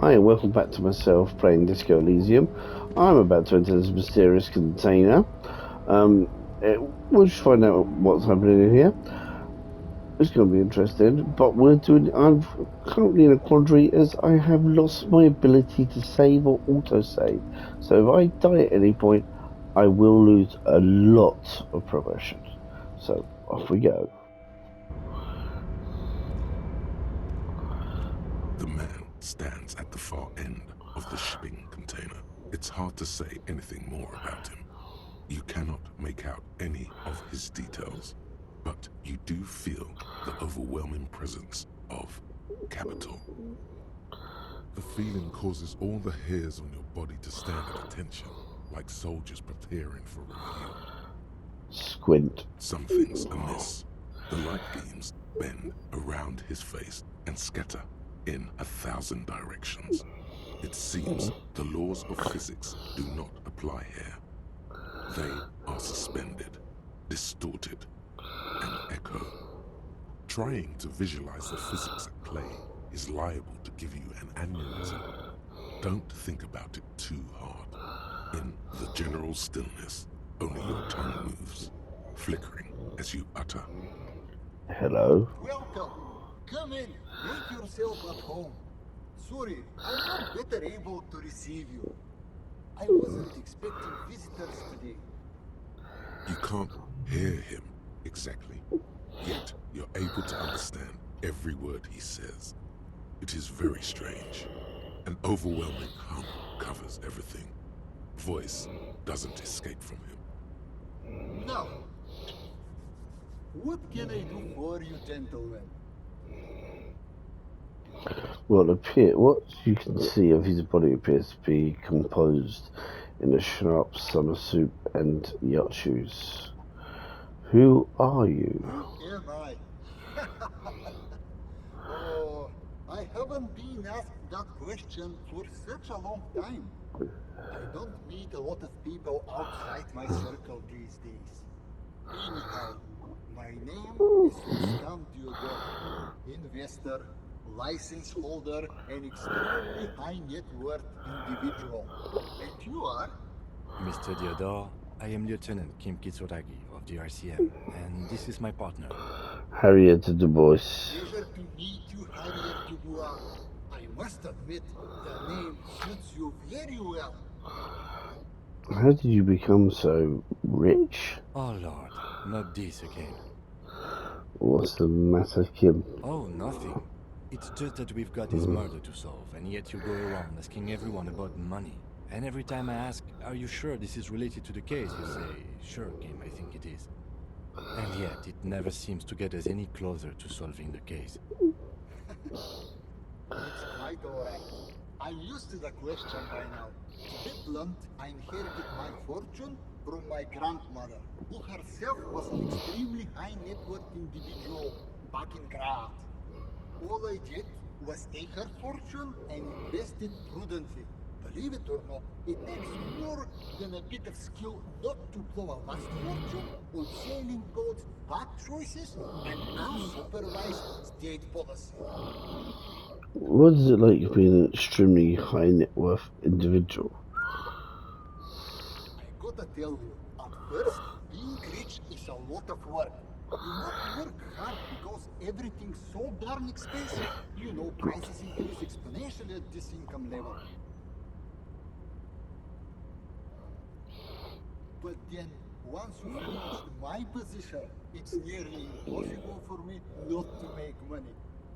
Hi and welcome back to myself playing Disco Elysium. I'm about to enter this mysterious container. Um, we'll just find out what's happening in here. It's going to be interesting, but I'm currently in a quandary as I have lost my ability to save or autosave. So if I die at any point, I will lose a lot of progression. So off we go. The man stands at the far end of the shipping container. It's hard to say anything more about him. You cannot make out any of his details, but you do feel the overwhelming presence of capital. The feeling causes all the hairs on your body to stand at attention, like soldiers preparing for review. Squint. Something's amiss. The light beams bend around his face and scatter in 1,000 directions. It seems the laws of physics do not apply here. They are suspended, distorted, and echo. Trying to visualize the physics at play is liable to give you an aneurysm. Don't think about it too hard. In the general stillness, only your tongue moves, flickering as you utter. Hello. Welcome. Come in. Make yourself at home. Sorry, I'm not better able to receive you. I wasn't expecting visitors today. You can't hear him exactly, yet you're able to understand every word he says. It is very strange. An overwhelming hum covers everything. Voice doesn't escape from him. Now, what can I do for you, gentlemen? Well, what you can see of his body appears to be composed in a sharp summer suit and yacht shoes. Who are you? Who am I? Oh, I haven't been asked that question for such a long time. I don't meet a lot of people outside my circle these days. Anyhow, my name is Rustam Diodor, investor, license holder, and extremely high net worth individual. And you are? Mr. Diodor, I am Lieutenant Kim Kitsuragi of the RCM, and this is my partner. Harriet Du Bois. Pleasure to meet you, Harriet Dubois. I must admit, the name suits you very well. How did you become so rich? Oh Lord, not this again. What's the matter, Kim? Oh, nothing. It's just that we've got this murder to solve, and yet you go around asking everyone about money. And every time I ask, are you sure this is related to the case, you say, sure, Kim, I think it is. And yet, it never seems to get us any closer to solving the case. It's quite alright. I'm used to the question by now. To be blunt, I inherited my fortune from my grandmother, who herself was an extremely high net worth individual back in Graz. All I did was take her fortune and invest it prudently. Believe it or not, it takes more than a bit of skill not to blow a vast fortune on sailing boats, bad choices, and unsupervised state policy. What is it like being an extremely high net worth individual? I gotta tell you, at first, being rich is a lot of work. You must work hard because everything's so darn expensive. You know, prices increase exponentially at this income level. But then, once you reach my position, it's nearly impossible for me not to make money.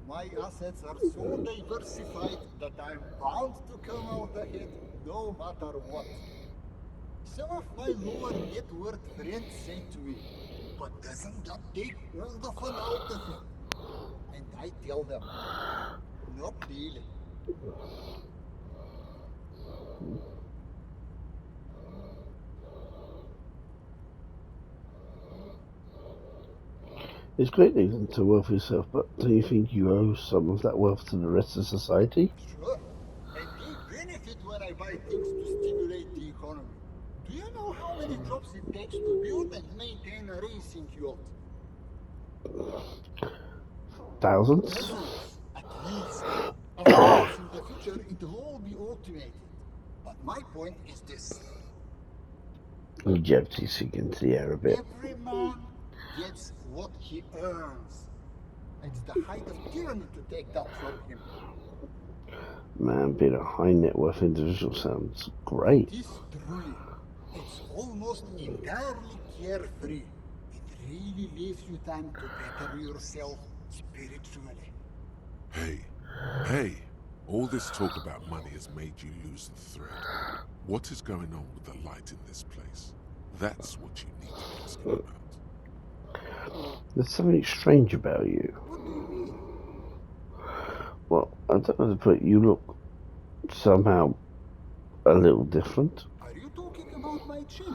My assets are so diversified that I'm bound to come out ahead no matter what. Some of my lower net worth friends say to me, but doesn't that take all the fun out of it? And I tell them, not really. It's great that you've done so well for yourself, but do you think you owe some of that wealth to the rest of society? Sure. And they benefit when I buy things to stimulate the economy. Do you know how many jobs it takes to build and maintain a racing yacht? Thousands? Dozens, at least. Of course, in the future future it will all be automated. But my point is this. Longevity sink into the air a bit. Every man gets what he earns. It's the height of tyranny to take that from him. Man, being a high net worth individual sounds great. It is truly. It's almost entirely carefree. It really leaves you time to better yourself spiritually. Hey, all this talk about money has made you lose the thread. What is going on with the light in this place? That's what you need to be asking about. There's something strange about you. What do you mean? Well, I don't know how to put it. You look somehow a little different. Are you talking about my chin?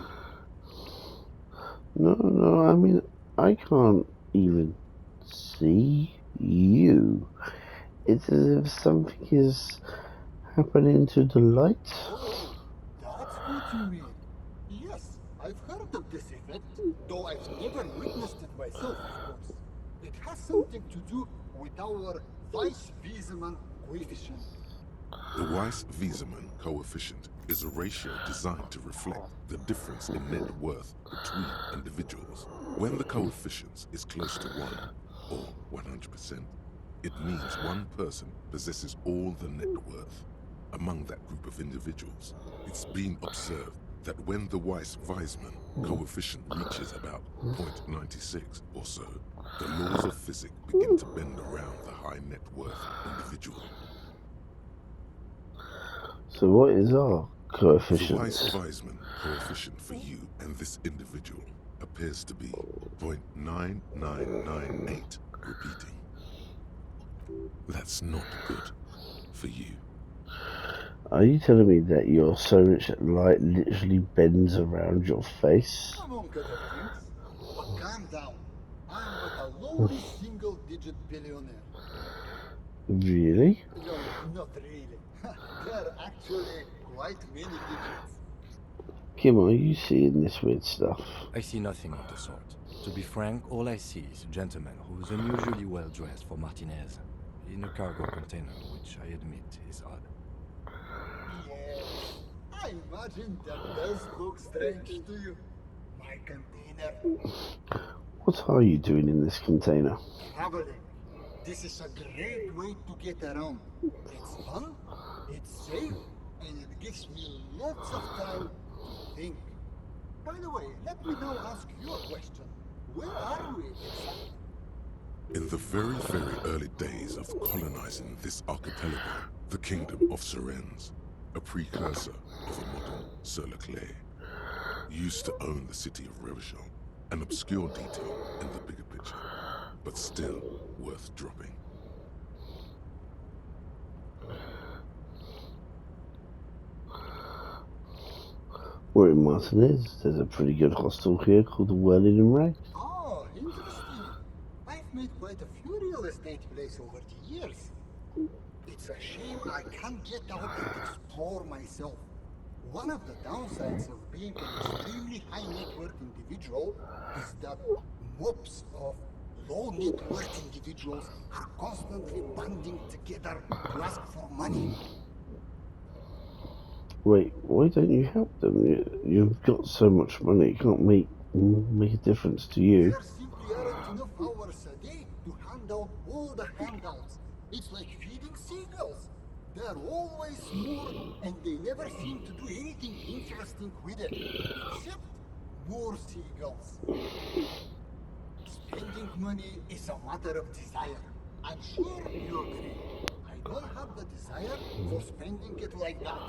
No, I mean, I can't even see you. It's as if something is happening to the light. Oh, that's what you mean. Yes, I've heard of this effect, though I've never witnessed it myself, of course. It has something to do with our Weiss-Wiesemann coefficient. The Weiss-Wiesemann coefficient is a ratio designed to reflect the difference in net worth between individuals. When the coefficient is close to 1, or 100%, it means one person possesses all the net worth. Among that group of individuals, it's been observed that when the Weiss-Wiesemann coefficient reaches about 0.96 or so, the laws of physics begin to bend around the high net worth individual. So what is our The coefficient? Weiss-Wiesemann coefficient for you and this individual appears to be 0.9998, repeating. That's not good for you. Are you telling me that you're so rich that light literally bends around your face? Among other things. But calm down. I'm but a lowly single-digit billionaire. Really? No, not really. There are actually quite many digits. Kim, are you seeing this weird stuff? I see nothing of the sort. To be frank, all I see is a gentleman who's unusually well dressed for Martinez, in a cargo container, which I admit is odd. Yes, I imagine that does look strange to you. My container. What are you doing in this container? Traveling. This is a great way to get around. It's fun, it's safe, and it gives me lots of time to think. By the way, let me now ask you a question. Where are we exactly? In the very, very early days of colonizing this archipelago, the kingdom of Surens, a precursor of a modern Sur-le-Clay, used to own the city of Revachol, an obscure detail in the bigger picture, but still worth dropping. We're in Martinez. There's a pretty good hostel here called the Whirling and Rags. Oh, interesting. I've made quite a few real estate plays over the years. It's a shame I can't get out and explore myself. One of the downsides of being an extremely high net worth individual is that mobs of low net worth individuals are constantly banding together to ask for money. Wait, why don't you help them? You've got so much money, it can't make a difference to you. There simply aren't enough hours a day to hand out all the handouts. It's like feeding seagulls. There are always more, and they never seem to do anything interesting with it, except more seagulls. Spending money is a matter of desire. I'm sure you agree. I don't have the desire for spending it like that.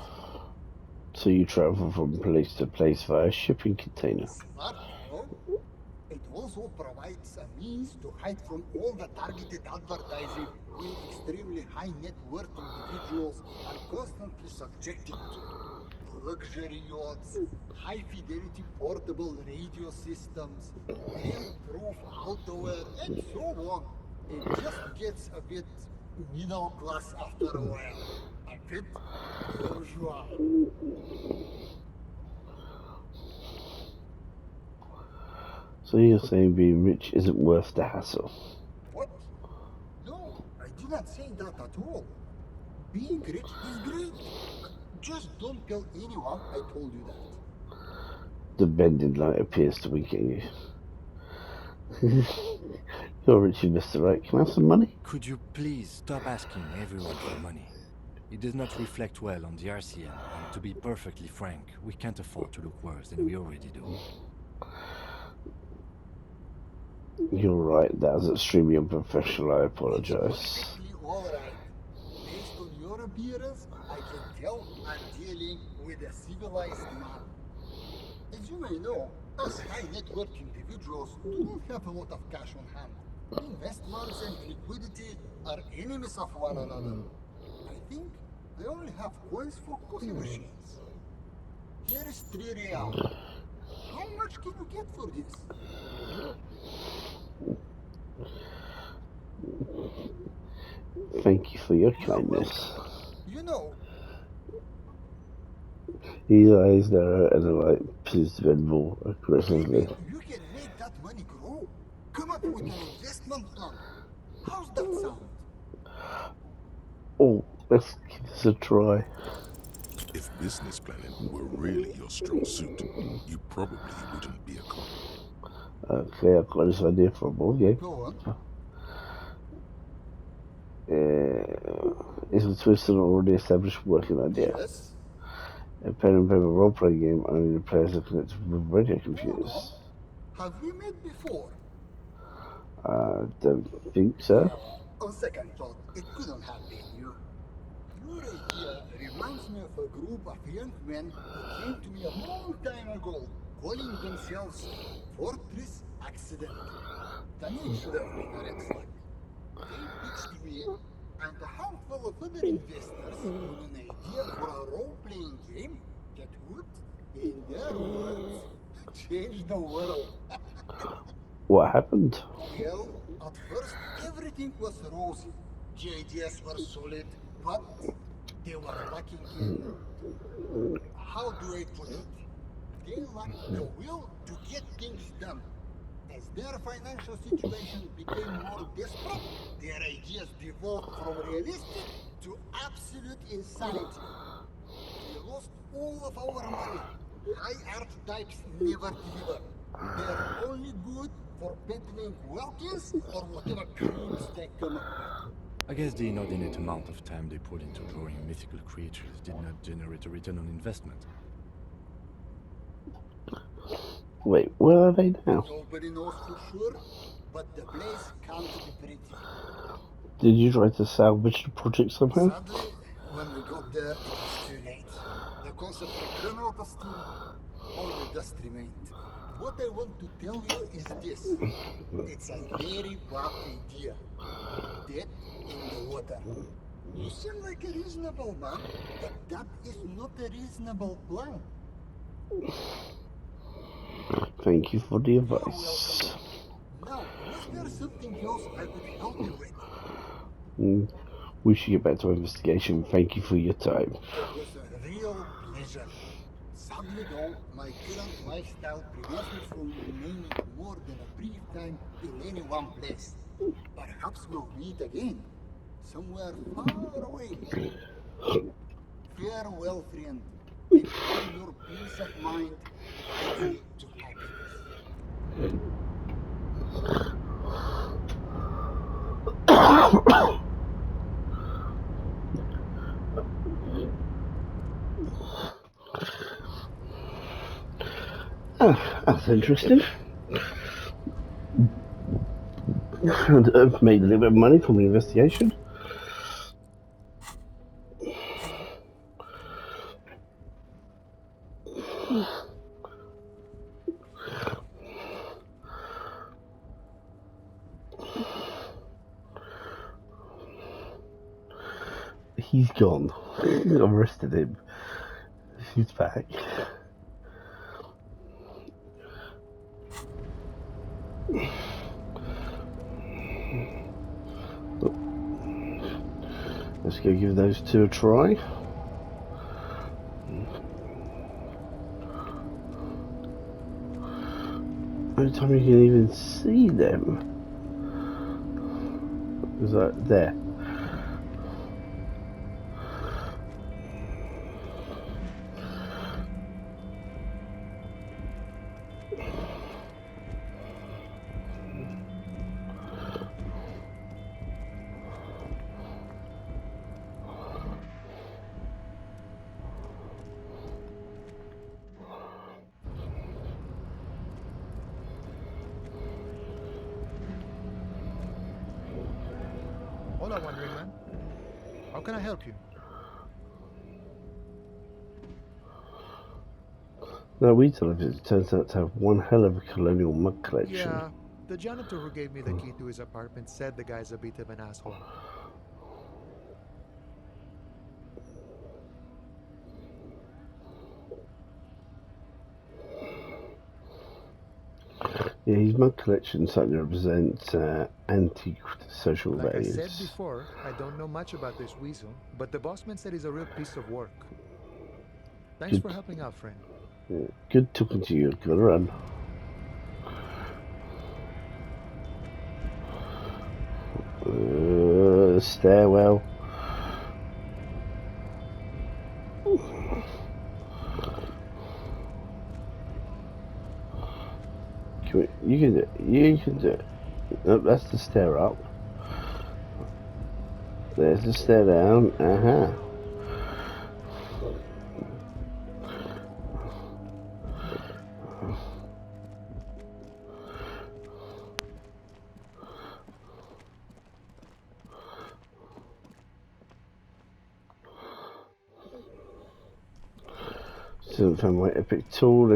So you travel from place to place via shipping container. Smart, no? It also provides a means to hide from all the targeted advertising we extremely high net worth individuals are constantly subjected to. Luxury yachts, high fidelity portable radio systems, rain-proof outerwear, and so on. It just gets a bit middle class after a while. A bit bourgeois. So you're saying being rich isn't worth the hassle? What? No, I did not say that at all. being rich is great. Just don't tell anyone I told you that. The bending light appears to weaken you. You're Richie, Mr. Right. Can I have some money? Could you please stop asking everyone for money? It does not reflect well on the RCN, and to be perfectly frank, we can't afford to look worse than we already do. You're right. That was extremely unprofessional. I It's apologize. perfectly alright. Based on your appearance, I can tell I'm dealing with a civilized man. As you may know, us high net worth individuals do not have a lot of cash on hand. Investments and liquidity are enemies of one another. I think I only have coins for coffee machines. Here is 3 real. How much can you get for this? Thank you for your You're kindness. welcome. You know, His eyes narrow and the light appears to bend more aggressively. maybe you can make that money grow. Come up with an investment plan. How's that sound? Oh, let's give this a try. If business planning were really your strong suit, you probably wouldn't be a con. Okay, I've got this idea for a board game. Go on. It's a twist on an already established working idea. Yes. A pen and paper role-playing game only the players are connected with radio computers. Have we met before? Don't think so. On second thought, it couldn't have been you. Your idea reminds me of a group of young men who came to me a long time ago, calling themselves Fortress Accident. The name should have been a red flag. They pitched me and a handful of other investors with an idea for a role-playing game that would, in their words, change the world. What happened? Well, at first everything was rosy. The ideas were solid, but they were lacking in, how do I put it? They lacked the will to get things done. As their financial situation became more desperate, their ideas devolved from realistic to absolute insanity. We lost all of our money. High art types never deliver. They're only good for peddling Welkins or whatever creams they come up with. I guess the inordinate amount of time they put into drawing mythical creatures did not generate a return on investment. Wait, where are they now? Nobody knows for sure, but the place can't be pretty. Did you try to salvage the project somehow? Sadly, when we got there, it was too late. The concept had run out of steam. Only dust remained. What I want to tell you is this. It's a very bad idea. Dead in the water. You seem like a reasonable man, but that is not a reasonable plan. Thank you for the You're advice. welcome. Now, was there something else I could help you with? We should get back to our investigation. Thank you for your time. It was a real pleasure. Sadly though, my current lifestyle prevents me from remaining more than a brief time in any one place. Perhaps we'll meet again, somewhere far away. Farewell, friend, and may your peace of mind lead you to happiness. That's interesting. And I've made a little bit of money from the investigation. He's gone. I've arrested him. He's back. Let's go give those two a try. By the time you can even see them. Is that there? Hola, Wandering Man. How can I help you? Now, we television turns out to have one hell of a colonial mug collection. Yeah, the janitor who gave me the key to his apartment said the guy's a bit of an asshole. Yeah, his mug collection certainly represents antique social Like I values. said before, I don't know much about this weasel, but the bossman said he's a real piece of work. Thanks for helping out, friend. Yeah, good talking to you. Gotta run. Stairwell. You can do it. You can do it. Nope, that's the stair up. There's the stair down. Still haven't found my epic tool.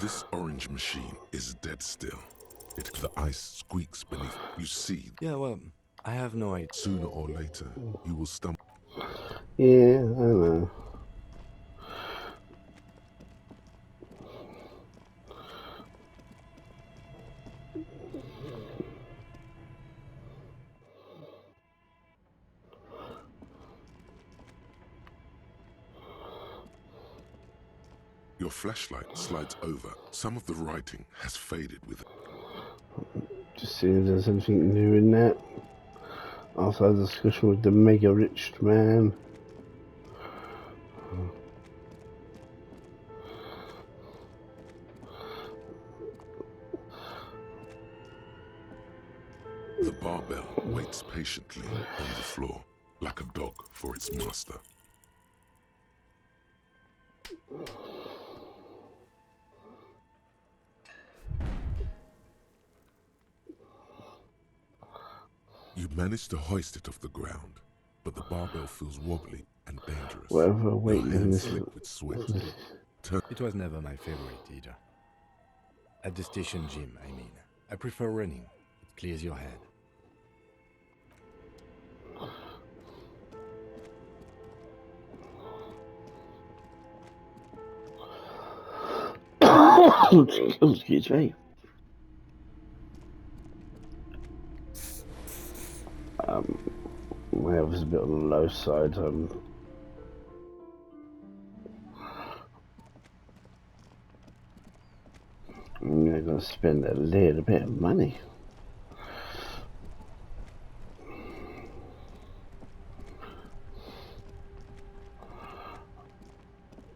This orange machine is dead still. The ice squeaks beneath. You see, Yeah, well, I have no idea. sooner or later, you will stumble. Yeah, I know. Your flashlight slides over. Some of the writing has faded with it. Just seeing if there's anything new in that. After our discussion with the mega rich man. The barbell waits patiently on the floor, like a dog for its master. You manage to hoist it off the ground, but the barbell feels wobbly and dangerous. Whatever weight Your hands limit. slip with sweat. It was never my favorite either. At the station gym, I mean. I prefer running. It clears your head. Excuse me. My health is a bit on the low side. I'm going to spend a little bit of money.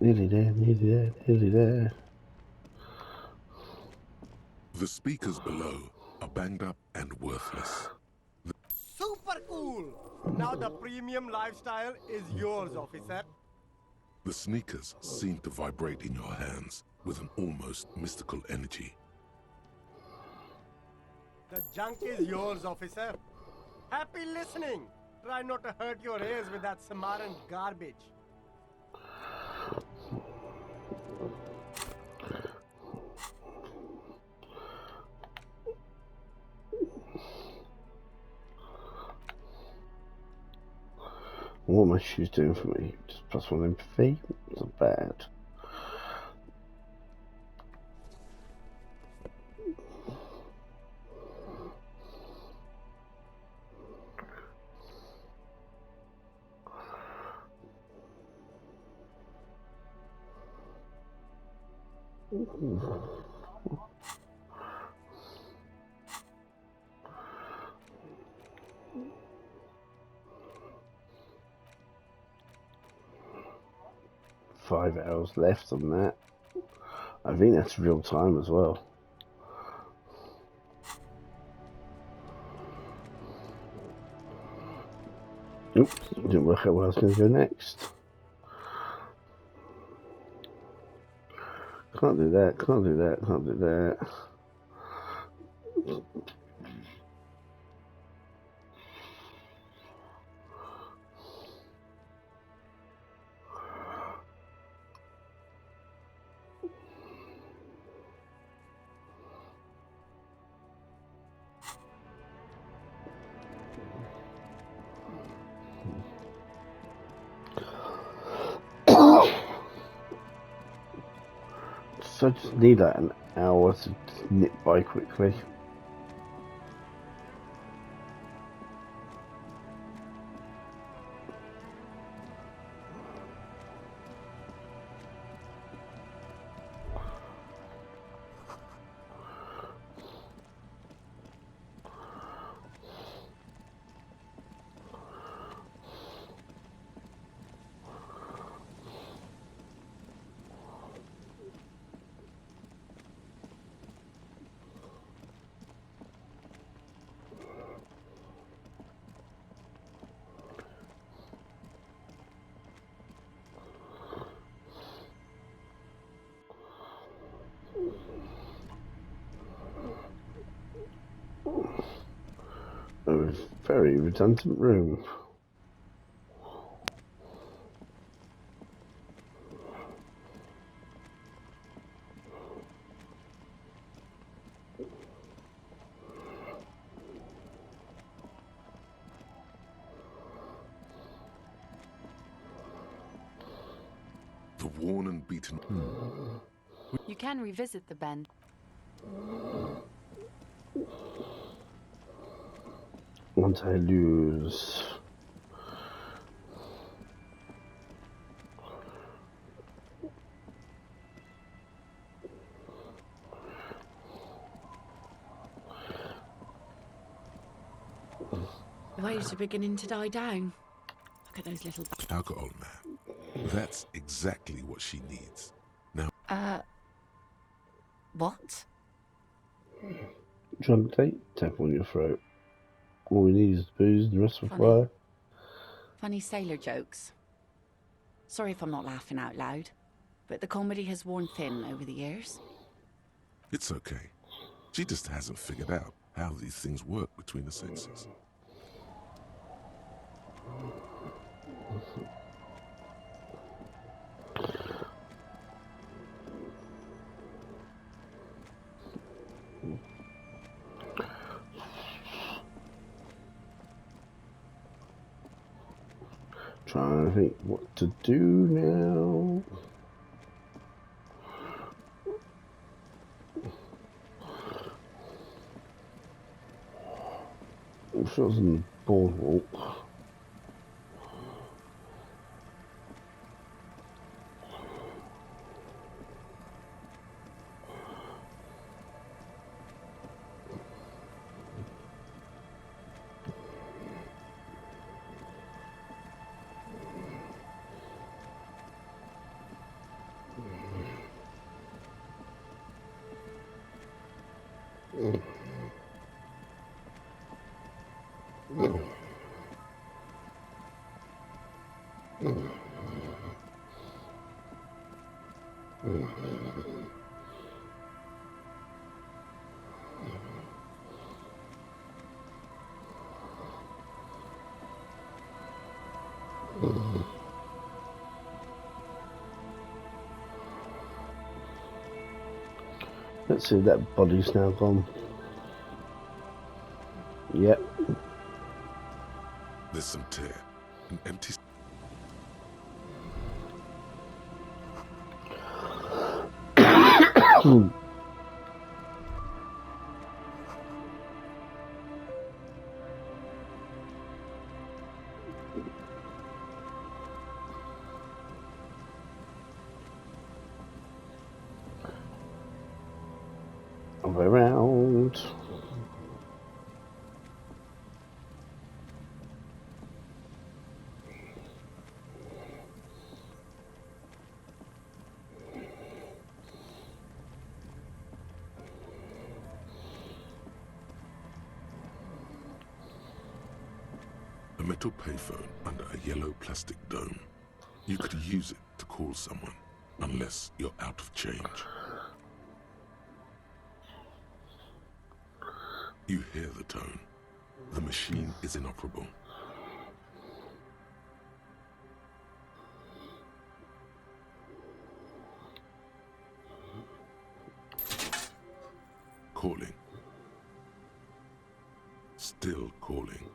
Nearly there, nearly there, nearly there. The speakers below are banged up and worthless. Super cool! Now the premium lifestyle is yours, officer. The sneakers seem to vibrate in your hands with an almost mystical energy. The junk is yours, officer. Happy listening! Try not to hurt your ears with that Samaran garbage. What are my shoes doing for me? Just +1 empathy? It's not bad. Five hours left on that. I think that's real time as well. Oops, didn't work out where I was going to go next. Can't do that, can't do that, can't do that. So I just need like an hour to just nip by quickly. A very redundant room. The worn and beaten. You can revisit the bend. What I lose. The waves are beginning to die down. Look at those little... Alcohol, man. That's exactly what she needs. Now, What? Drunk date? Tap on your throat. All we need is booze, the rest will Funny. fly. Funny sailor jokes. Sorry if I'm not laughing out loud, but the comedy has worn thin over the years. it's okay. She just hasn't figured out how these things work between the sexes. Trying to think what to do now. I'm sure it's on the boardwalk. Let's see, that body's now gone. Yep. There's some tear, an empty. Around. A metal payphone under a yellow plastic dome. You could use it to call someone, unless you're out of change. You hear the tone. The machine is inoperable. Calling. Still calling.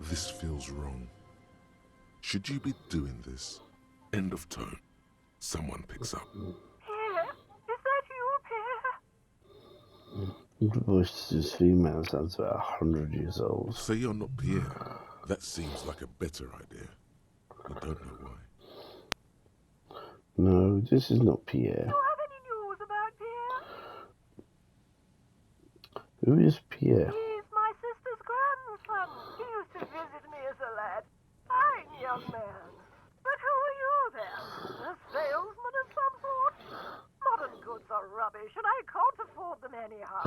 This feels wrong. Should you be doing this? End of tone. Someone picks up. Hello, this The voice is female, sounds about 100 years old. Say you're not Pierre. That seems like a better idea. You don't know why. No, this is not Pierre. Do you have any news about Pierre? Who is Pierre? He's my sister's grandson. He used to visit me as a lad. Fine young man. But who are you then? A salesman of some sort? Modern goods are rubbish, and I can't afford them anyhow.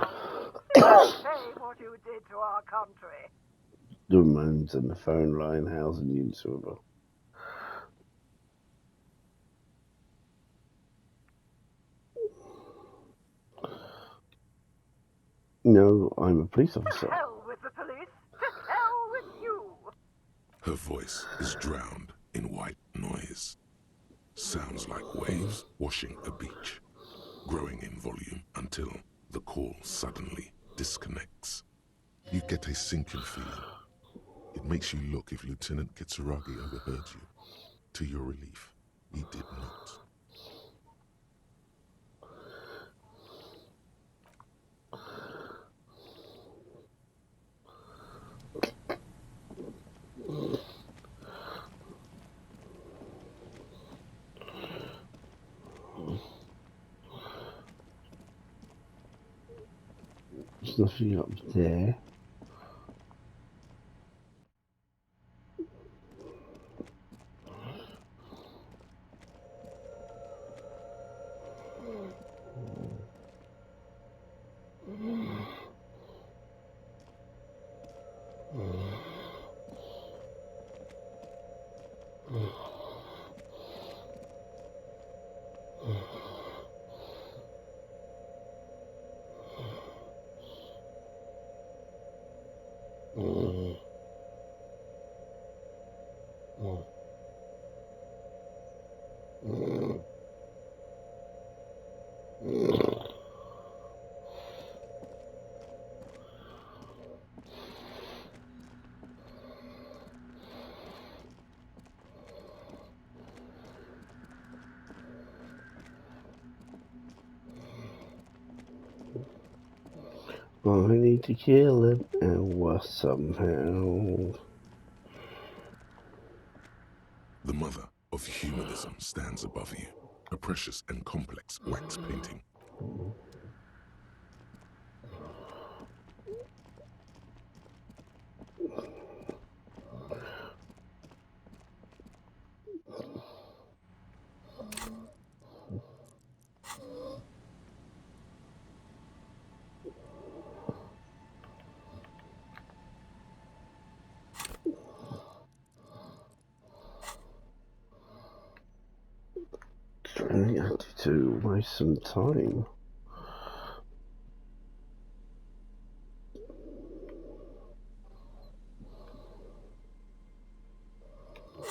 Say what you did to our country. The moans in the phone line, how's the news over? No, I'm a police officer. To hell with the police. To hell with you. Her voice is drowned in white noise. Sounds like waves washing a beach, growing in volume until the call suddenly disconnects. You get a sinking feeling. It makes you look if Lieutenant Kitsuragi overheard you. To your relief, he did not. There's nothing up there. I need to kill him, and what somehow. The mother of humanism stands above you, a precious and complex wax painting. I had to waste some time.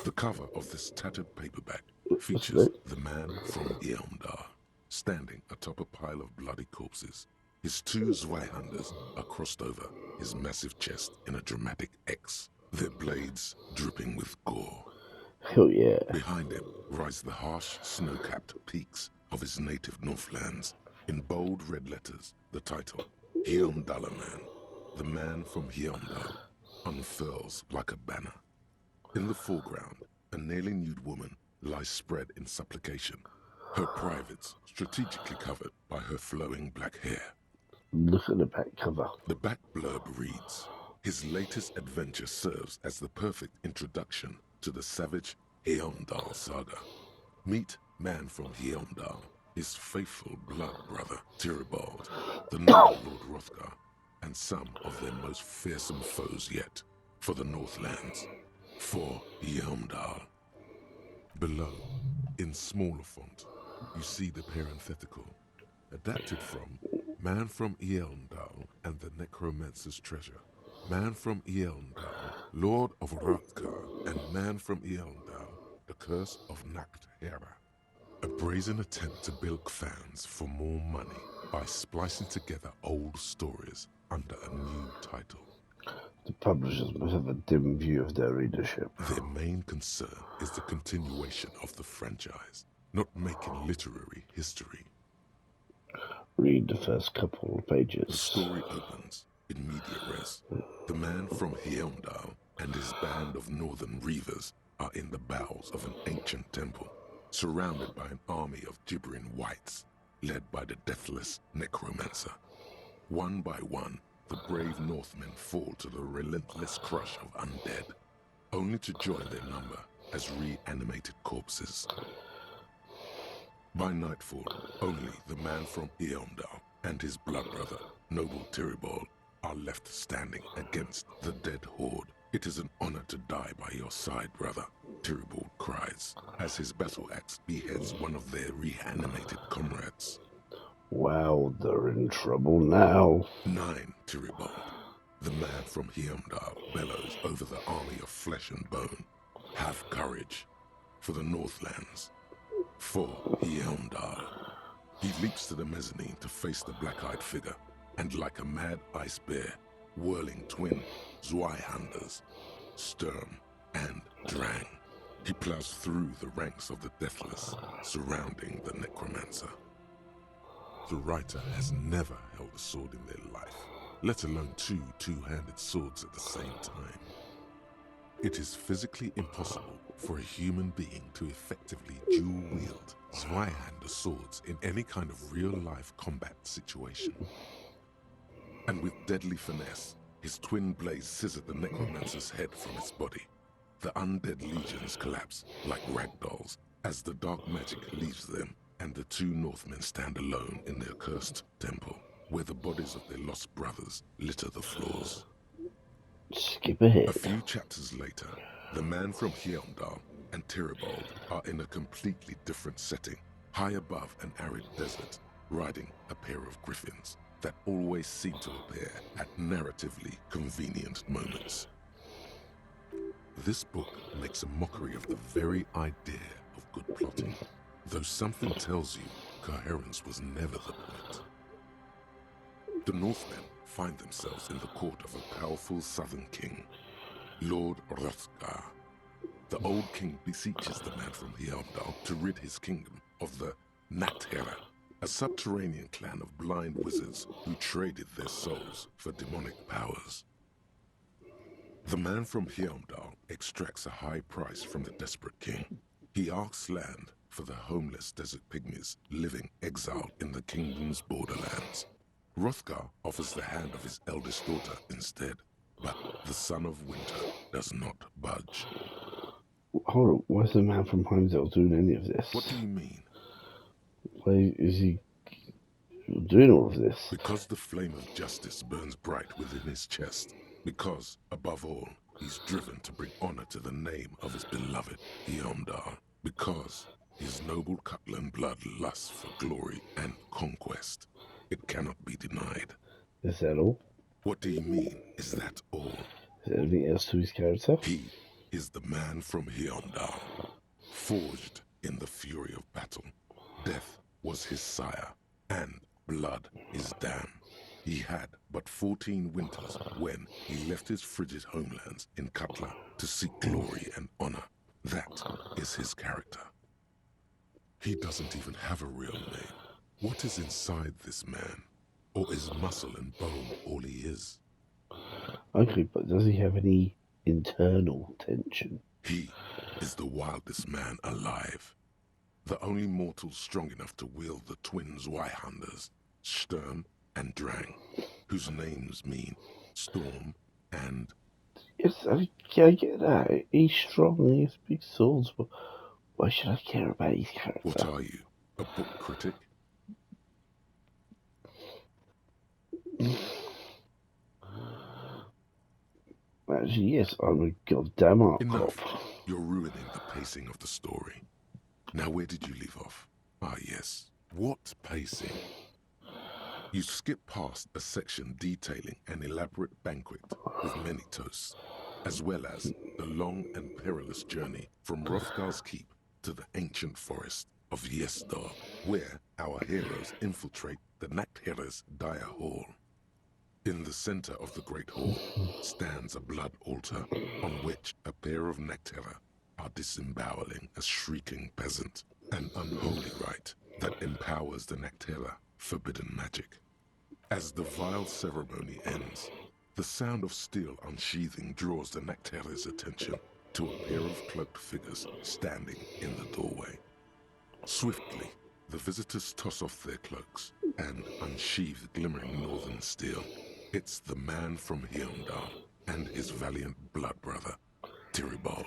The cover of this tattered paperback features the man from Yeomdar standing atop a pile of bloody corpses. His two Zweihanders are crossed over his massive chest in a dramatic X, their blades dripping with gore. Hell yeah. Behind him rise the harsh, snow-capped peaks of his native Northlands. In bold red letters, the title, Yeomdala Man, the man from Yeomdal, unfurls like a banner. In the foreground, a nearly nude woman lies spread in supplication, her privates strategically covered by her flowing black hair. Look at the back cover. The back blurb reads, his latest adventure serves as the perfect introduction to the savage Yeomdal saga. Meet man from Yeomdal, his faithful blood brother, Tiribald, the noble Lord Hrothgar, and some of their most fearsome foes yet, for the Northlands, for Yeomdal. Below, in smaller font, you see the parenthetical, adapted from Man from Yeomdal and the Necromancer's Treasure, Man from Yeomdal, Lord of Hrothgar, and Man from Yeomdal, the Curse of Nacht Hera. A brazen attempt to bilk fans for more money by splicing together old stories under a new title. The publishers must have a dim view of their readership. Their main concern is the continuation of the franchise, not making literary history. read the first couple of The pages. story opens in medias res. The man from Heimdall and his band of northern reavers are in the bowels of an ancient temple, surrounded by an army of gibbering wights, led by the deathless necromancer. One by one, the brave Northmen fall to the relentless crush of undead, only to join their number as reanimated corpses. By nightfall, only the man from Eondal and his blood brother, noble Tiribol, are left standing against the dead horde. It is an honor to die by your side, brother, Tiribol cries, as his battle axe beheads one of their reanimated comrades. Wow, they're in trouble now. 9, Tiribol. The man from Heimdall bellows over the army of flesh and bone. Have courage for the Northlands. For Heimdall. He leaps to the mezzanine to face the black-eyed figure, and like a mad ice bear, whirling twin Zweihanders, Sturm and Drang, he plows through the ranks of the deathless, surrounding the necromancer. The writer has never held a sword in their life, let alone two two-handed swords at the same time. It is physically impossible for a human being to effectively dual-wield Zweihander swords in any kind of real-life combat situation. And with deadly finesse, his twin blades scissor the necromancer's head from its body. The undead legions collapse like ragdolls as the dark magic leaves them, and the two Northmen stand alone in their cursed temple, where the bodies of their lost brothers litter the floors. Skip ahead. A few chapters later, the man from Heimdall and Tiribol are in a completely different setting, high above an arid desert, riding a pair of griffins that always seem to appear at narratively convenient moments. This book makes a mockery of the very idea of good plotting, though something tells you coherence was never the point. The Northmen find themselves in the court of a powerful southern king, Lord Hrothgar. The old king beseeches the man from Heimdall to rid his kingdom of the Nachtherra, a subterranean clan of blind wizards who traded their souls for demonic powers. The man from Heimdall extracts a high price from the desperate king. He asks land for the homeless desert pygmies living exiled in the kingdom's borderlands. Hrothgar offers the hand of his eldest daughter instead, but the son of winter does not budge. Hold on, why's the man from Heimdall doing any of this? What do you mean? Why is he doing all of this? Because the flame of justice burns bright within his chest. Because, above all, he's driven to bring honor to the name of his beloved Heimdall. Because his noble Cutland blood lusts for glory and conquest. It cannot be denied. Is that all? What do you mean, is that all? Is there anything else to his character? He is the man from Heimdall, forged in the fury of battle. Death was his sire, and blood his dam. He had but 14 winters when he left his frigid homelands in Cutla to seek glory and honor. That is his character. He doesn't even have a real name. What is inside this man? Or is muscle and bone all he is? Okay, but does he have any internal tension? He is the wildest man alive. The only mortal strong enough to wield the twin Zweihanders, Sturm and Drang, whose names mean storm and... Yes, I get that. He's strong, he has big swords, but why should I care about his character? What are you, a book critic? Actually, yes, I'm a goddamn art Enough. cop. You're ruining the pacing of the story. Now where did you leave off? Ah yes, what pacing? You skip past a section detailing an elaborate banquet with many toasts, as well as the long and perilous journey from Hrothgar's keep to the ancient forest of Yesdar, where our heroes infiltrate the Nachtherra's dire hall. In the center of the great hall stands a blood altar on which a pair of Nachtherra are disemboweling a shrieking peasant, an unholy rite that empowers the Nachtherra forbidden magic. As the vile ceremony ends, the sound of steel unsheathing draws the Nectary's attention to a pair of cloaked figures standing in the doorway. Swiftly, the visitors toss off their cloaks and unsheath glimmering northern steel. It's the man from Heimdall and his valiant blood brother, Tyribald.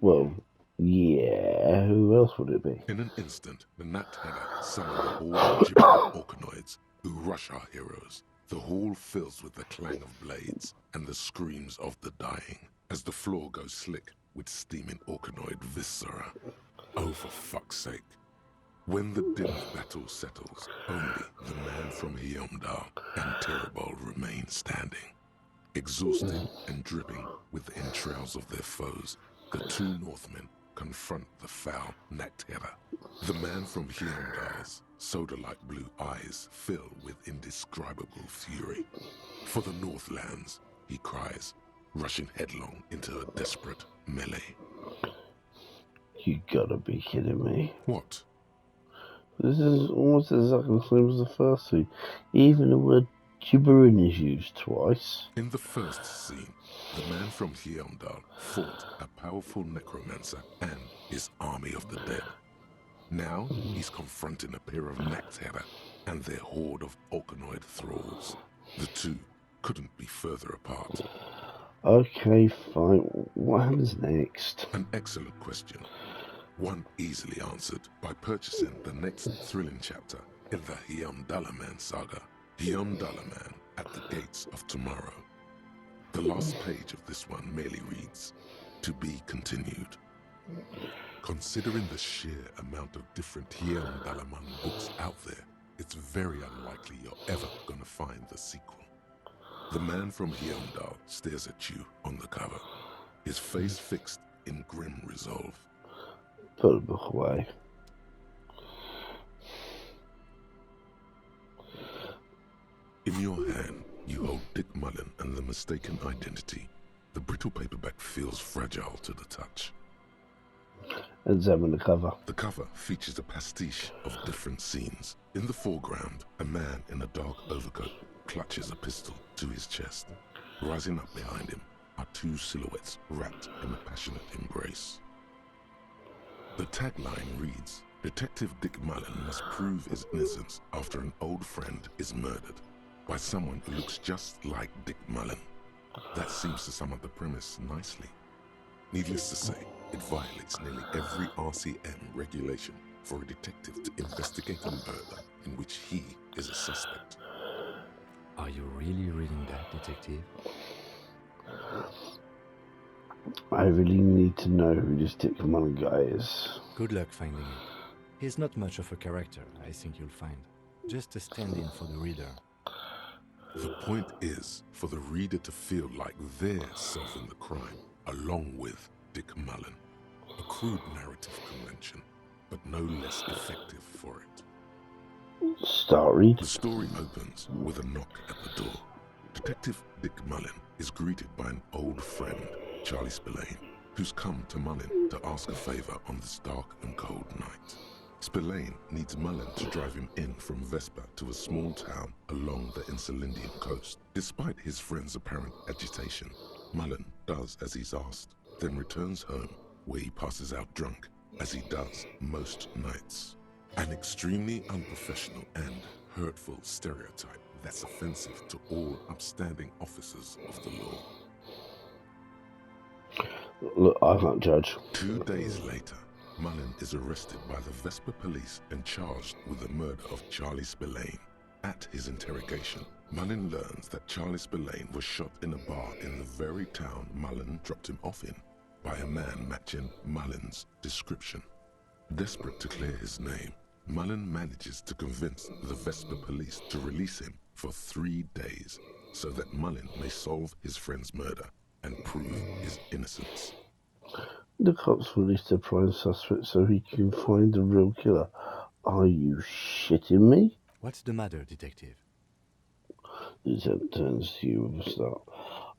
Well, yeah, who else would it be? In an instant, the Nat Header summons a horde of gibbering orcanoids who rush our heroes. The hall fills with the clang of blades and the screams of the dying as the floor goes slick with steaming orcanoid viscera. Oh, for fuck's sake. When the din of battle settles, only the man from Heimdall and Tyribald remain standing. Exhausted and dripping with the entrails of their foes, the two Northmen confront the foul Nectera. The man from Heimdall's soda-like blue eyes fill with indescribable fury. For the Northlands, he cries, rushing headlong into a desperate melee. You gotta be kidding me. What? This is almost exactly the same as the first two. Even the word gibbering is used twice. In the first scene, the man from Heimdall fought a powerful necromancer and his army of the dead. Now he's confronting a pair of Nectera and their horde of orcanoid thralls. The two couldn't be further apart. Okay, fine. What happens next? An excellent question. One easily answered by purchasing the next thrilling chapter in the Heimdallaman saga, Heimdallaman at the Gates of Tomorrow. The last page of this one merely reads, "To be continued." Considering the sheer amount of different Heimdallaman books out there, it's very unlikely you're ever gonna find the sequel. The man from Heimdall stares at you on the cover, his face fixed in grim resolve. Put the book away. In your hand, you hold Dick Mullen and the Mistaken Identity. The brittle paperback feels fragile to the touch. Examine the cover. The cover features a pastiche of different scenes. In the foreground, a man in a dark overcoat clutches a pistol to his chest. Rising up behind him are two silhouettes wrapped in a passionate embrace. The tagline reads, "Detective Dick Mullen must prove his innocence after an old friend is murdered by someone who looks just like Dick Mullen." That seems to sum up the premise nicely. Needless to say, it violates nearly every RCM regulation for a detective to investigate a murder in which he is a suspect. Are you really reading that, Detective? I really need to know who this Dick Mullen guy is. Good luck finding it. He's not much of a character, I think you'll find. Just a stand-in for the reader. The point is for the reader to feel like they're solving the crime along with Dick Mullen. A crude narrative convention, but no less effective for it. Start read. The story opens with a knock at the door. Detective Dick Mullen is greeted by an old friend, Charlie Spillane, who's come to Mullen to ask a favor on this dark and cold night. Spillane needs Mullen to drive him in from Vespa to a small town along the Insulindian coast. Despite his friend's apparent agitation, Mullen does as he's asked, then returns home where he passes out drunk, as he does most nights. An extremely unprofessional and hurtful stereotype that's offensive to all upstanding officers of the law. Look, I can't judge. 2 days later, Mullen is arrested by the Vespa police and charged with the murder of Charlie Spillane. At his interrogation, Mullen learns that Charlie Spillane was shot in a bar in the very town Mullen dropped him off in by a man matching Mullen's description. Desperate to clear his name, Mullen manages to convince the Vespa police to release him for 3 days so that Mullen may solve his friend's murder and prove his innocence. The cops released the prime suspect so he can find the real killer. Are you shitting me? What's the matter, Detective? Lieutenant turns to you with a start.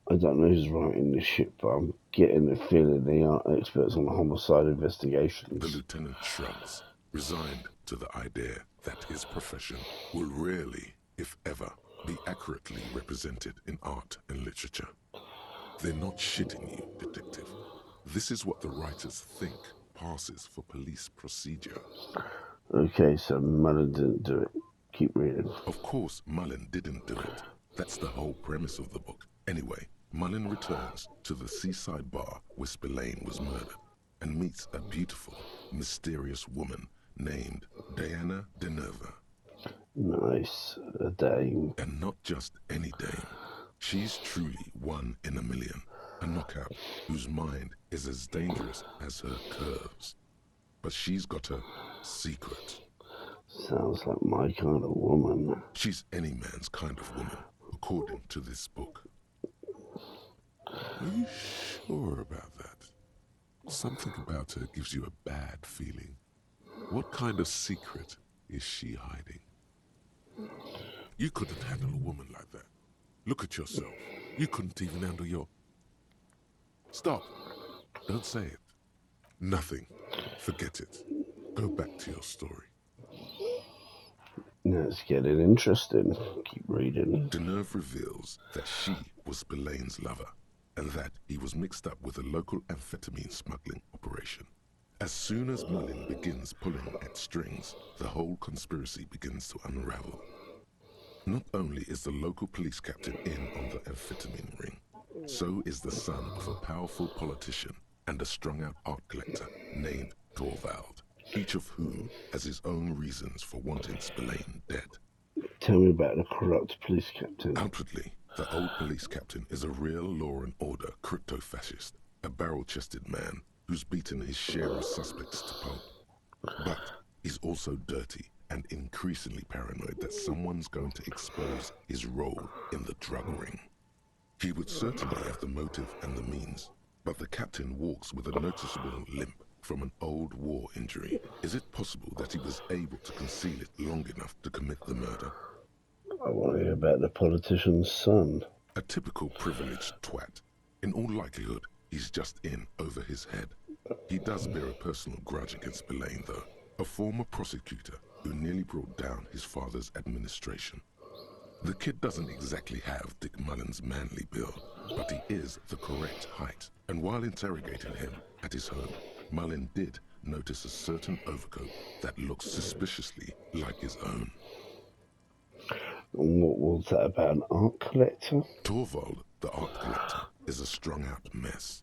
I don't know who's writing this shit, but I'm getting the feeling they aren't experts on homicide investigations. The lieutenant shrugs, resigned to the idea that his profession will rarely, if ever, be accurately represented in art and literature. They're not shitting you, detective. This is what the writers think passes for police procedure. Okay, so Mullen didn't do it. Keep reading. Of course, Mullen didn't do it. That's the whole premise of the book. Anyway, Mullen returns to the seaside bar where Spillane was murdered and meets a beautiful, mysterious woman named Diana de Nerva. Nice. A dame. And not just any dame. She's truly one in a million. A knockout whose mind is as dangerous as her curves. But she's got a secret. Sounds like my kind of woman. She's any man's kind of woman, according to this book. Are you sure about that? Something about her gives you a bad feeling. What kind of secret is she hiding? You couldn't handle a woman like that. Look at yourself. You couldn't even handle your... Stop. Don't say it. Nothing. Forget it. Go back to your story. Now it's getting interesting. Keep reading. De Nerve reveals that she was Spillane's lover and that he was mixed up with a local amphetamine smuggling operation. As soon as Mullen begins pulling at strings, the whole conspiracy begins to unravel. Not only is the local police captain in on the amphetamine ring, so is the son of a powerful politician and a strung-out art collector named Torvald, each of whom has his own reasons for wanting Spillane dead. Tell me about the corrupt police captain. Outwardly, the old police captain is a real law and order crypto-fascist, a barrel-chested man who's beaten his share of suspects to pulp. But he's also dirty and increasingly paranoid that someone's going to expose his role in the drug ring. He would certainly have the motive and the means, but the captain walks with a noticeable limp from an old war injury. Is it possible that he was able to conceal it long enough to commit the murder? I want to hear about the politician's son. A typical privileged twat. In all likelihood, he's just in over his head. He does bear a personal grudge against Spillane, though, a former prosecutor who nearly brought down his father's administration. The kid doesn't exactly have Dick Mullen's manly build, but he is the correct height. And while interrogating him at his home, Mullen did notice a certain overcoat that looks suspiciously like his own. And what was that about, an art collector? Torvald, the art collector, is a strung-out mess.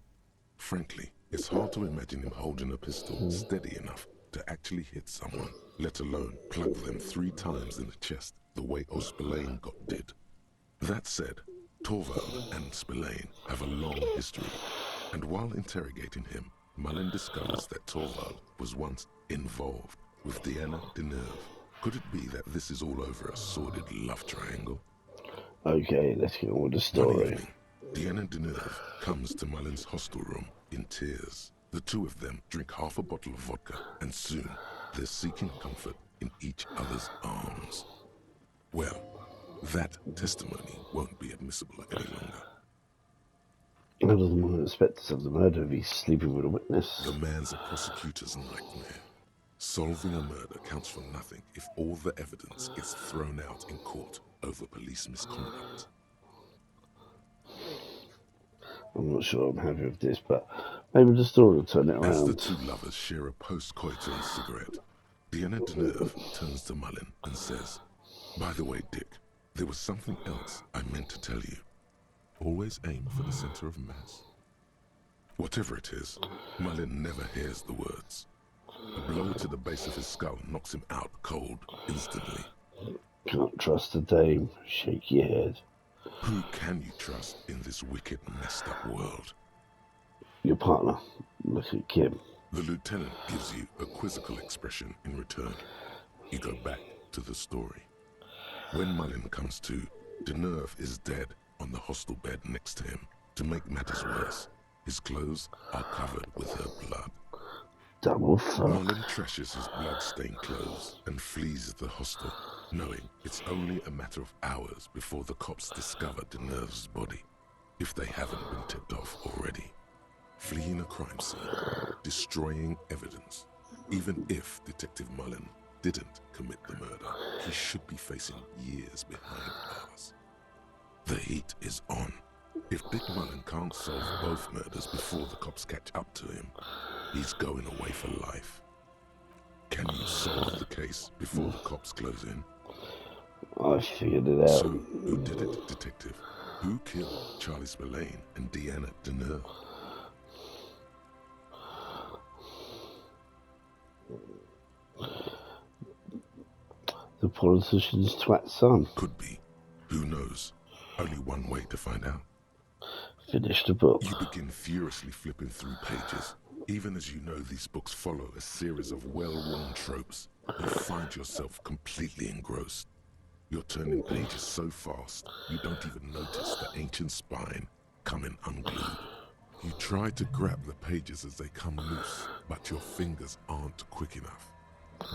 Frankly, it's hard to imagine him holding a pistol steady enough to actually hit someone, let alone plug them 3 times in the chest the way Spillane got did. That said, Torvald and Spillane have a long history, and while interrogating him, Mullen discovers that Torvald was once involved with Diana de Nerve. Could it be that this is all over a sordid love triangle? Okay, let's get on with the One story. evening, Diana de Nerve comes to Mullen's hostel room in tears. The two of them drink half a bottle of vodka, and soon they're seeking comfort in each other's arms. Well, that testimony won't be admissible any longer. How does Mullen expect to solve the murder if he's sleeping with a witness? The man's a prosecutor's nightmare. Solving a murder counts for nothing if all the evidence gets thrown out in court over police misconduct. I'm not sure I'm happy with this, but maybe the story will turn it As the around. two lovers share a post-coital cigarette, Diana de Nerve turns to Mullen and says, "By the way, Dick, there was something else I meant to tell you. Always aim for the center of mass." Whatever it is, Mullen never hears the words. A blow to the base of his skull knocks him out cold instantly. Can't trust a dame. Shake your head. Who can you trust in this wicked, messed up world? Your partner. Look at Kim. The lieutenant gives you a quizzical expression in return. You go back to the story. When Mullen comes to, de Nerve is dead on the hostel bed next to him. To make matters worse, his clothes are covered with her blood. Double fuck. Mullen trashes his blood-stained clothes and flees the hostel, knowing it's only a matter of hours before the cops discover de Nerve's body, if they haven't been tipped off already. Fleeing a crime scene, destroying evidence, Even if Detective Mullen didn't commit the murder, he should be facing years behind bars. The heat is on. If Dick Mullen can't solve both murders before the cops catch up to him, he's going away for life. Can you solve the case before the cops close in? I figured it out. So, who did it, Detective? Who killed Charlie Spillane and Deanna Deneur? The politician's twat son. Could be. Who knows? Only one way to find out. Finish the book. You begin furiously flipping through pages. Even as you know these books follow a series of well-worn tropes, you find yourself completely engrossed. You're turning pages so fast, you don't even notice the ancient spine coming unglued. You try to grab the pages as they come loose, but your fingers aren't quick enough.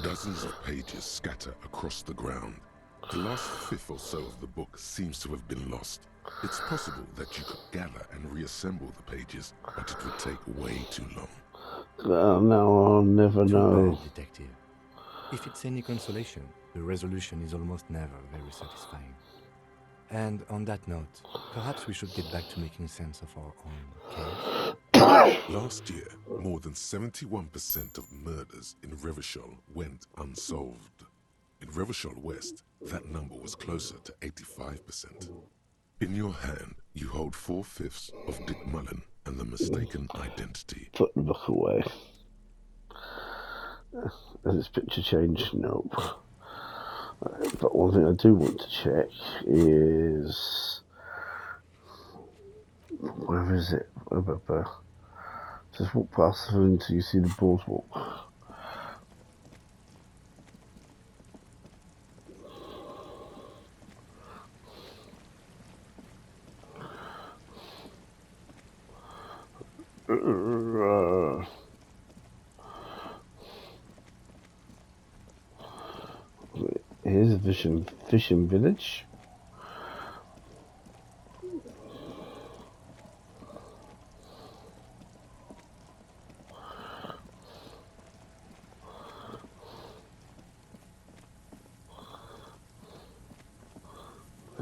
Dozens of pages scatter across the ground. The last fifth or so of the book seems to have been lost. It's possible that you could gather and reassemble the pages, but it would take way too long. No, I'll never Too know. bad, Detective. If it's any consolation, the resolution is almost never very satisfying. And on that note, perhaps we should get back to making sense of our own case. Last year, more than 71% of murders in Revachol went unsolved. In Revachol West, that number was closer to 85%. In your hand, you hold 4/5 of Dick Mullen and the mistaken identity. Put the book away. Has its picture changed? Nope. But one thing I do want to check is... Where is it? Just walk past the until you see the boardwalk. Here's a fishing village.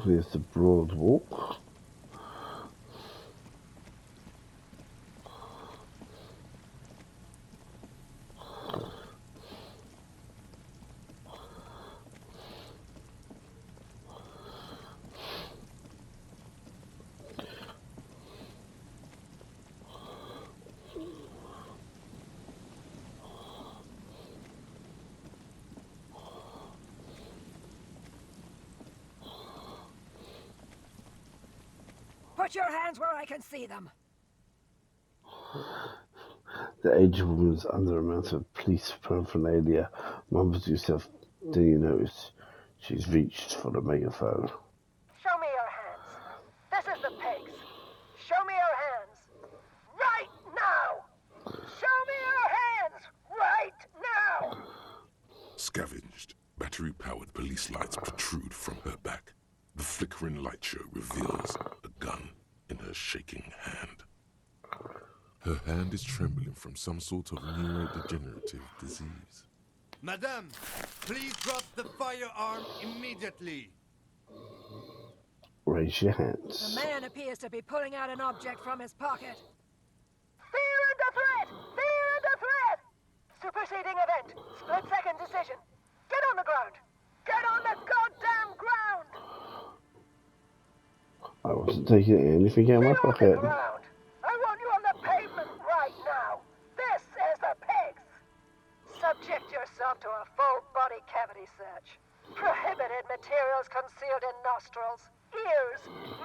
Here's the broad walk. Put your hands where I can see them. The aged woman is under a amount of police paraphernalia. Mumbles to yourself, then you notice she's reached for the megaphone. Show me your hands. This is the pigs. Show me your hands. Right now! Show me your hands! Right now! Scavenged, battery-powered police lights protrude from her back. The flickering light show reveals a gun in her shaking hand. Her hand is trembling from some sort of neurodegenerative disease. Madame, please drop the firearm immediately. Raise your hands. The man appears to be pulling out an object from his pocket. Fear under threat! Fear under threat! Superseding event. Split-second decision. Get on the ground! Get on the goddamn ground! I wasn't taking anything out of my Get on pocket. the ground! I want you on the pavement right now! This is the pigs! Subject yourself to a full-body cavity search. Prohibited materials concealed in nostrils, ears,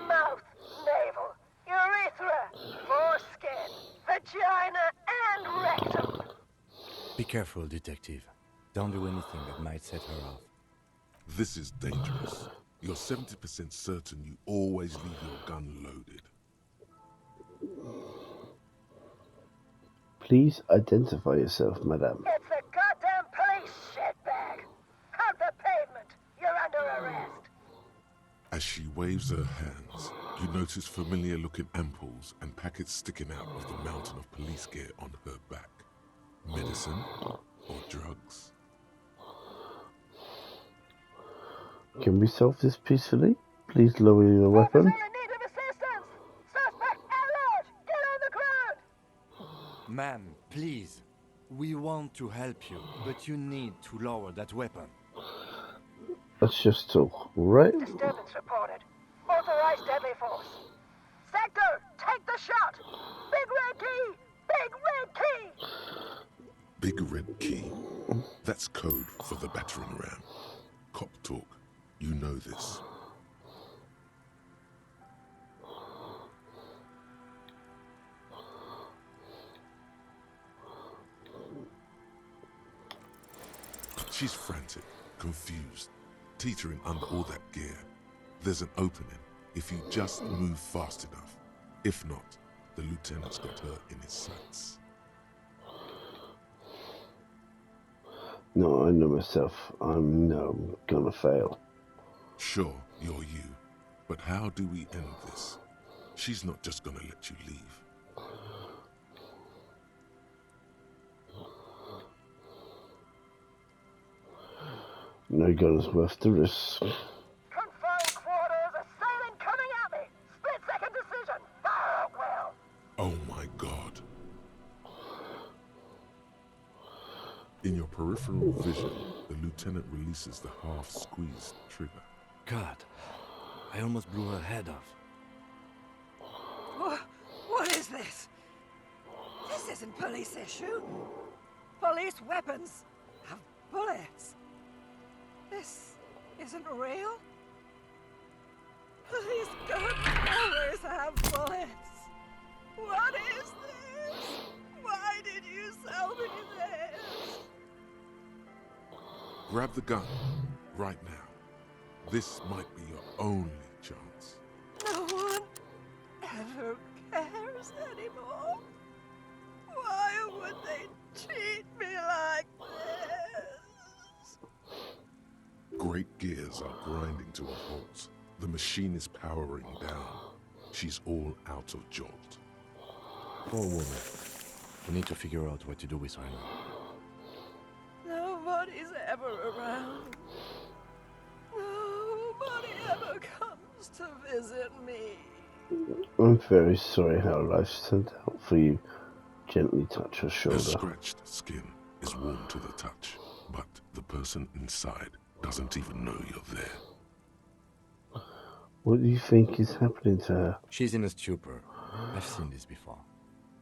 mouth, navel, urethra, foreskin, vagina, and rectum. Be careful, Detective. Don't do anything that might set her off. This is dangerous. You're 70% certain you always leave your gun loaded. Please identify yourself, madame. It's the goddamn police shitbag! Out the pavement! You're under arrest! As she waves her hands, you notice familiar-looking ampoules and packets sticking out of the mountain of police gear on her back. Medicine or Can we solve this peacefully? Please lower your weapon. Officer in need of assistance! Suspect alert! Get on the ground! Ma'am, please. We want to help you, but you need to lower that weapon. Let's just talk, right? Disturbance reported. Authorized deadly force. Sector, take the shot! Big red key! Big red key! Big red key. That's code for the battering ram. Cop talk. You know this. She's frantic, confused, teetering under all that gear. There's an opening if you just move fast enough. If not, the lieutenant's got her in his sights. No, I know myself. I'm gonna fail. Sure, you're you, but how do we end this? She's not just gonna let you leave. No gun is worth the risk. Confined quarters, assailant coming at me! Split-second decision! Fire at will! Oh my God. In your peripheral vision, the lieutenant releases the half-squeezed trigger. God, I almost blew her head off. What is this? This isn't police issue. Police weapons have bullets. This isn't real. Police guns always have bullets. What is this? Why did you sell me this? Grab the gun, right now. This might be your only chance. No one ever cares anymore. Why would they treat me like this? Great gears are grinding to a halt. The machine is powering down. She's all out of jolt. Poor woman. We need to figure out what to do with her now. Nobody's ever around. Nobody ever comes to visit me. I'm very sorry how life's turned out for you. Gently touch her Her shoulder. scratched skin is warm to the touch, but the person inside doesn't even know you're there. What do you think is happening to her? She's in a stupor. I've seen this before.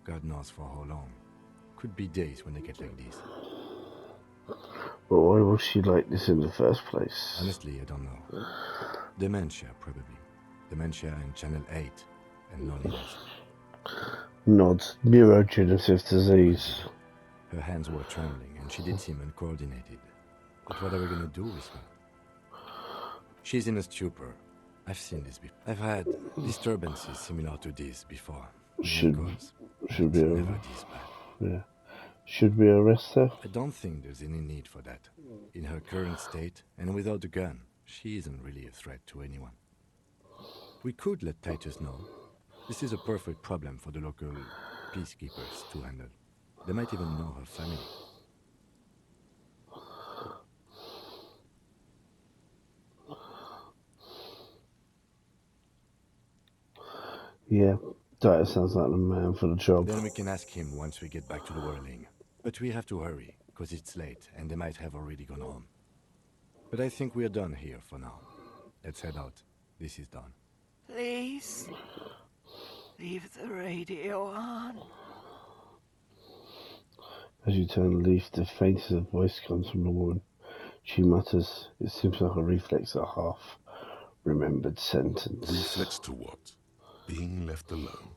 God knows for how long. Could be days when they get like this. But why was she like this in the first place? Honestly, I don't know. Dementia, probably. Dementia in Channel 8 and loneliness. Nods. Neurodegenerative disease. Her hands were trembling and she did seem uncoordinated. But what are we gonna do with her? She's in a stupor. I've seen this before. I've had disturbances similar to this before. Should we It's never this bad. Yeah. Should we arrest her? I don't think there's any need for that. In her current state, and without a gun, she isn't really a threat to anyone. We could let Titus know. This is a perfect problem for the local peacekeepers to handle. They might even know her family. Yeah. Titus sounds like the man for the job. Then we can ask him once we get back to the whirling. But we have to hurry, because it's late, and they might have already gone home. But I think we're done here for now. Let's head out. This is done. Please, leave the radio on. As you turn to leave, the faintest of voice comes from the woman. She mutters, it seems like a reflex of a half-remembered sentence. Reflex to what? Being left alone.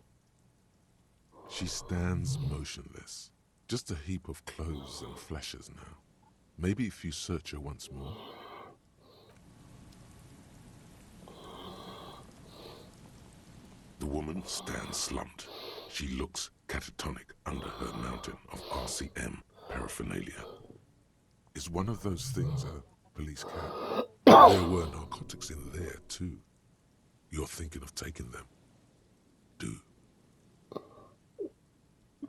She stands motionless. Just a heap of clothes and flashes now. Maybe if you search her once more. The woman stands slumped. She looks catatonic under her mountain of RCM paraphernalia. Is one of those things a police cab? There were narcotics in there too. You're thinking of taking them? Do.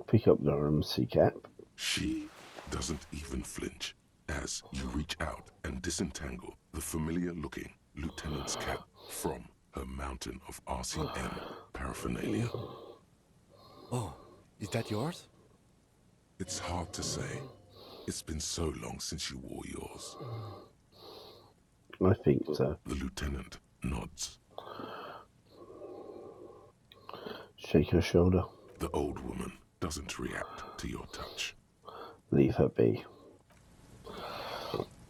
Pick up the RMC cap. She doesn't even flinch as you reach out and disentangle The familiar-looking lieutenant's cap from her mountain of RCM paraphernalia. Oh, is that yours? It's hard to say. It's been so long since you wore yours. I think so. The lieutenant nods. Shake her shoulder. The old woman doesn't react to your touch. Leave her be.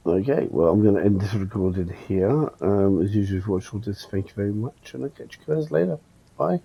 Okay, well, I'm going to end this recording here. As usual, if you watched all this, thank you very much, and I'll catch you guys later. Bye.